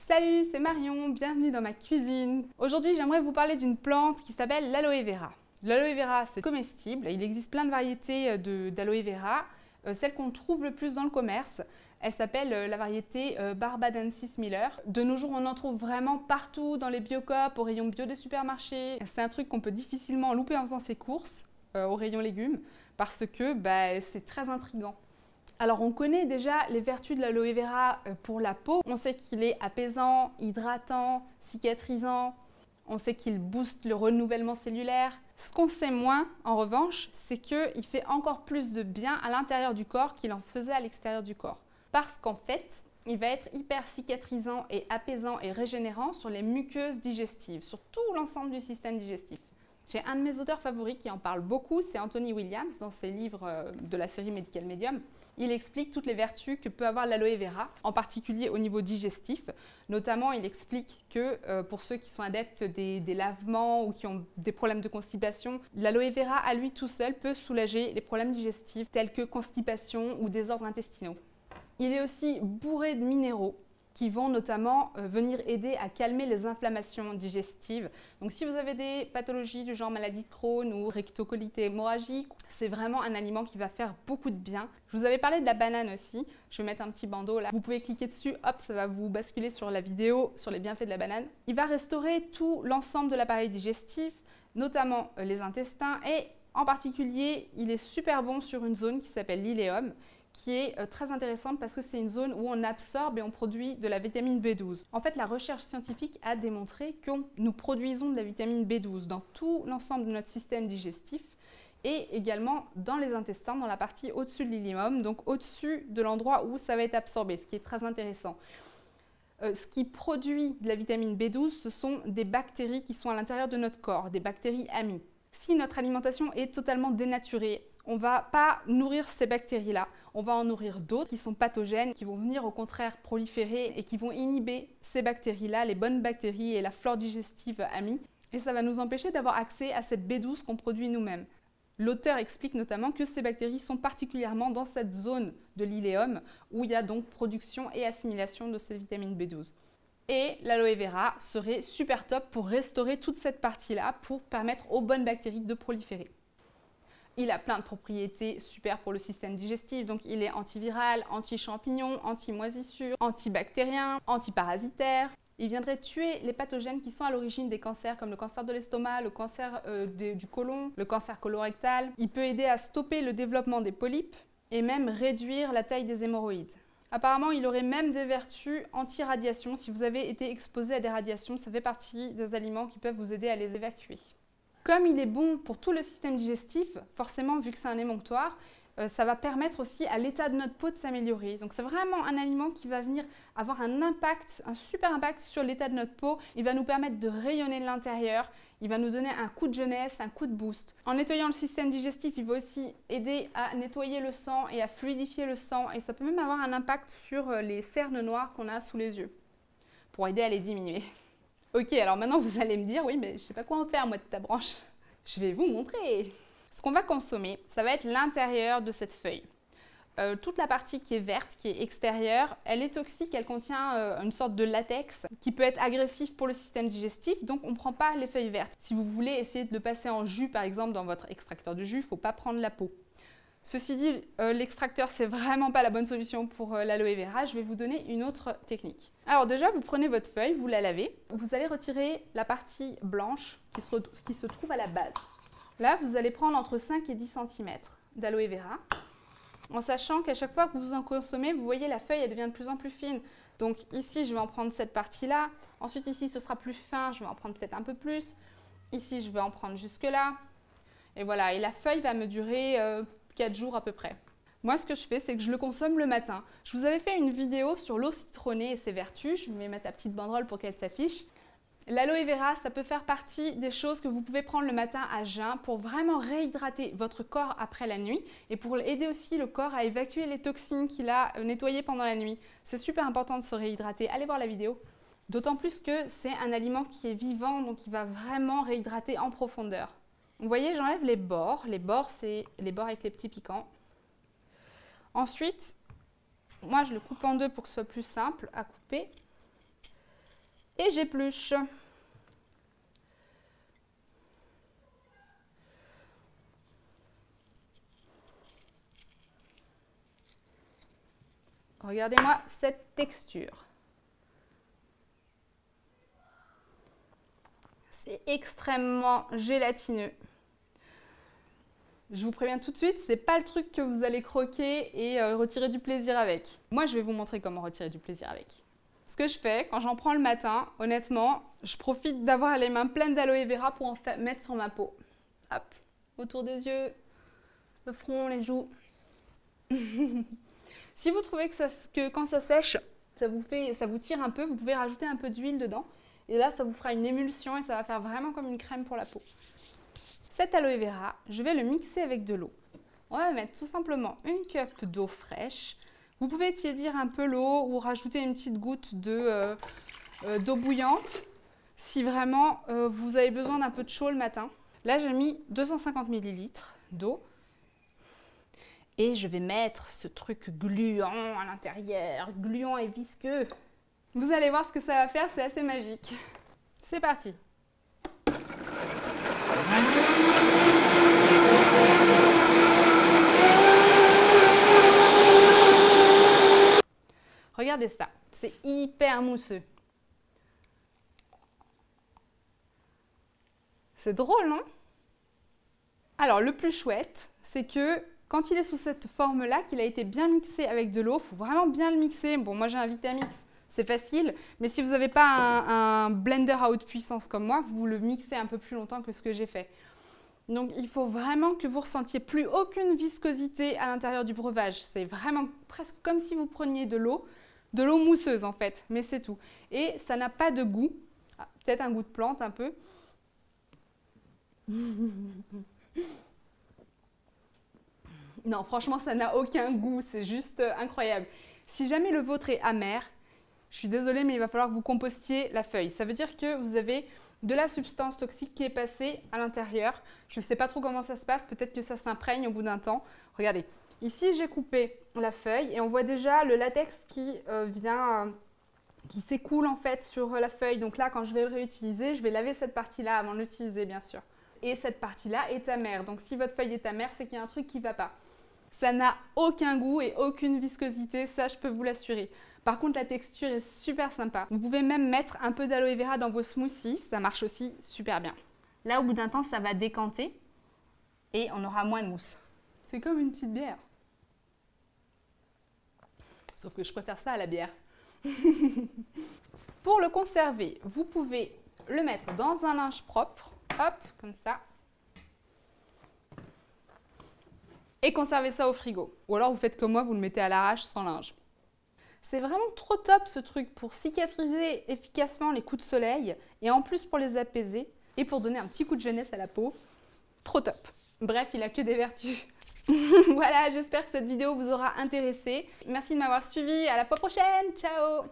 Salut, c'est Marion, bienvenue dans ma cuisine. Aujourd'hui, j'aimerais vous parler d'une plante qui s'appelle l'aloe vera. L'aloe vera, c'est comestible, il existe plein de variétés d'aloe vera. Celle qu'on trouve le plus dans le commerce, elle s'appelle la variété Barbadensis Miller. De nos jours, on en trouve vraiment partout dans les biocoop, au rayon bio des supermarchés. C'est un truc qu'on peut difficilement louper en faisant ses courses au rayon légumes parce que c'est très intriguant. Alors on connaît déjà les vertus de l'aloe vera pour la peau. On sait qu'il est apaisant, hydratant, cicatrisant. On sait qu'il booste le renouvellement cellulaire. Ce qu'on sait moins, en revanche, c'est qu'il fait encore plus de bien à l'intérieur du corps qu'il en faisait à l'extérieur du corps. Parce qu'en fait, il va être hyper cicatrisant et apaisant et régénérant sur les muqueuses digestives, sur tout l'ensemble du système digestif. J'ai un de mes auteurs favoris qui en parle beaucoup, c'est Anthony Williams, dans ses livres de la série Medical Medium. Il explique toutes les vertus que peut avoir l'aloe vera, en particulier au niveau digestif. Notamment, il explique que pour ceux qui sont adeptes des lavements ou qui ont des problèmes de constipation, l'aloe vera à lui tout seul peut soulager les problèmes digestifs tels que constipation ou désordres intestinaux. Il est aussi bourré de minéraux qui vont notamment venir aider à calmer les inflammations digestives. Donc si vous avez des pathologies du genre maladie de Crohn ou rectocolite hémorragique, c'est vraiment un aliment qui va faire beaucoup de bien. Je vous avais parlé de la banane aussi, je vais mettre un petit bandeau là. Vous pouvez cliquer dessus, hop, ça va vous basculer sur la vidéo sur les bienfaits de la banane. Il va restaurer tout l'ensemble de l'appareil digestif, notamment les intestins, et en particulier, il est super bon sur une zone qui s'appelle l'iléum, qui est très intéressante parce que c'est une zone où on absorbe et on produit de la vitamine B12. En fait, la recherche scientifique a démontré que nous produisons de la vitamine B12 dans tout l'ensemble de notre système digestif et également dans les intestins, dans la partie au-dessus de l'iléum, donc au-dessus de l'endroit où ça va être absorbé, ce qui est très intéressant. Ce qui produit de la vitamine B12, ce sont des bactéries qui sont à l'intérieur de notre corps, des bactéries amies. Si notre alimentation est totalement dénaturée, on ne va pas nourrir ces bactéries-là, on va en nourrir d'autres qui sont pathogènes, qui vont venir au contraire proliférer et qui vont inhiber ces bactéries-là, les bonnes bactéries et la flore digestive amie. Et ça va nous empêcher d'avoir accès à cette B12 qu'on produit nous-mêmes. L'auteur explique notamment que ces bactéries sont particulièrement dans cette zone de l'iléum où il y a donc production et assimilation de cette vitamine B12. Et l'aloe vera serait super top pour restaurer toute cette partie-là, pour permettre aux bonnes bactéries de proliférer. Il a plein de propriétés super pour le système digestif, donc il est antiviral, anti-champignon, anti-moisissure, antibactérien, antiparasitaire. Il viendrait tuer les pathogènes qui sont à l'origine des cancers comme le cancer de l'estomac, le cancer du côlon, le cancer colorectal. Il peut aider à stopper le développement des polypes et même réduire la taille des hémorroïdes. Apparemment, il aurait même des vertus anti-radiation. Si vous avez été exposé à des radiations, ça fait partie des aliments qui peuvent vous aider à les évacuer. Comme il est bon pour tout le système digestif, forcément, vu que c'est un émonctoire, ça va permettre aussi à l'état de notre peau de s'améliorer. Donc c'est vraiment un aliment qui va venir avoir un impact, un super impact sur l'état de notre peau. Il va nous permettre de rayonner de l'intérieur, il va nous donner un coup de jeunesse, un coup de boost. En nettoyant le système digestif, il va aussi aider à nettoyer le sang et à fluidifier le sang. Et ça peut même avoir un impact sur les cernes noires qu'on a sous les yeux, pour aider à les diminuer. Ok, alors maintenant vous allez me dire, oui mais je sais pas quoi en faire moi de ta branche. Je vais vous montrer. Ce qu'on va consommer, ça va être l'intérieur de cette feuille. Toute la partie qui est verte, qui est extérieure, elle est toxique, elle contient une sorte de latex qui peut être agressif pour le système digestif, donc on ne prend pas les feuilles vertes. Si vous voulez essayer de le passer en jus par exemple dans votre extracteur de jus, il ne faut pas prendre la peau. Ceci dit, l'extracteur c'est vraiment pas la bonne solution pour l'aloe vera, je vais vous donner une autre technique. Alors déjà, vous prenez votre feuille, vous la lavez, vous allez retirer la partie blanche qui se trouve à la base. Là, vous allez prendre entre 5 et 10 cm d'aloe vera, en sachant qu'à chaque fois que vous en consommez, vous voyez la feuille, elle devient de plus en plus fine. Donc ici, je vais en prendre cette partie-là. Ensuite, ici, ce sera plus fin, je vais en prendre peut-être un peu plus. Ici, je vais en prendre jusque-là. Et voilà, et la feuille va me durer 4 jours à peu près. Moi, ce que je fais, c'est que je le consomme le matin. Je vous avais fait une vidéo sur l'eau citronnée et ses vertus. Je vais mettre la petite banderole pour qu'elle s'affiche. L'aloe vera, ça peut faire partie des choses que vous pouvez prendre le matin à jeun pour vraiment réhydrater votre corps après la nuit et pour aider aussi le corps à évacuer les toxines qu'il a nettoyées pendant la nuit. C'est super important de se réhydrater. Allez voir la vidéo. D'autant plus que c'est un aliment qui est vivant, donc il va vraiment réhydrater en profondeur. Vous voyez, j'enlève les bords. Les bords, c'est les bords avec les petits piquants. Ensuite, moi, je le coupe en deux pour que ce soit plus simple à couper. et j'épluche. Regardez-moi cette texture. C'est extrêmement gélatineux. Je vous préviens tout de suite, c'est pas le truc que vous allez croquer et retirer du plaisir avec. Moi, je vais vous montrer comment retirer du plaisir avec. Ce que je fais, quand j'en prends le matin, honnêtement, je profite d'avoir les mains pleines d'aloe vera pour en mettre sur ma peau. Hop, autour des yeux, le front, les joues. Si vous trouvez que quand ça sèche, ça vous tire un peu, vous pouvez rajouter un peu d'huile dedans. Et là, ça vous fera une émulsion et ça va faire vraiment comme une crème pour la peau. Cet aloe vera, je vais le mixer avec de l'eau. On va mettre tout simplement une cup d'eau fraîche. Vous pouvez tiédir un peu l'eau ou rajouter une petite goutte d'eau bouillante si vraiment vous avez besoin d'un peu de chaud le matin. Là, j'ai mis 250 ml d'eau. Et je vais mettre ce truc gluant à l'intérieur, gluant et visqueux. Vous allez voir ce que ça va faire, c'est assez magique. C'est parti. Regardez ça, c'est hyper mousseux. C'est drôle, non? Alors, le plus chouette, c'est que quand il est sous cette forme-là, qu'il a été bien mixé avec de l'eau, il faut vraiment bien le mixer. Bon, moi j'ai un Vitamix, c'est facile, mais si vous n'avez pas un blender à haute puissance comme moi, vous le mixez un peu plus longtemps que ce que j'ai fait. Donc il faut vraiment que vous ressentiez plus aucune viscosité à l'intérieur du breuvage. C'est vraiment presque comme si vous preniez de l'eau mousseuse en fait, mais c'est tout. Et ça n'a pas de goût, peut-être un goût de plante un peu. Non, franchement, ça n'a aucun goût, c'est juste incroyable. Si jamais le vôtre est amer, je suis désolée, mais il va falloir que vous compostiez la feuille. Ça veut dire que vous avez de la substance toxique qui est passée à l'intérieur. Je ne sais pas trop comment ça se passe, peut-être que ça s'imprègne au bout d'un temps. Regardez, ici j'ai coupé la feuille et on voit déjà le latex qui qui s'écoule en fait sur la feuille. Donc là, quand je vais le réutiliser, je vais laver cette partie-là avant de l'utiliser, bien sûr. Et cette partie-là est amère. Donc si votre feuille est amère, c'est qu'il y a un truc qui ne va pas. Ça n'a aucun goût et aucune viscosité, ça je peux vous l'assurer. Par contre, la texture est super sympa. Vous pouvez même mettre un peu d'aloe vera dans vos smoothies, ça marche aussi super bien. Là, au bout d'un temps, ça va décanter et on aura moins de mousse. C'est comme une petite bière. Sauf que je préfère ça à la bière. Pour le conserver, vous pouvez le mettre dans un linge propre, hop, comme ça. Et conservez ça au frigo. Ou alors vous faites comme moi, vous le mettez à l'arrache sans linge. C'est vraiment trop top ce truc pour cicatriser efficacement les coups de soleil et en plus pour les apaiser et pour donner un petit coup de jeunesse à la peau. Trop top. Bref, il a que des vertus. Voilà, j'espère que cette vidéo vous aura intéressé. Merci de m'avoir suivi. À la fois prochaine. Ciao!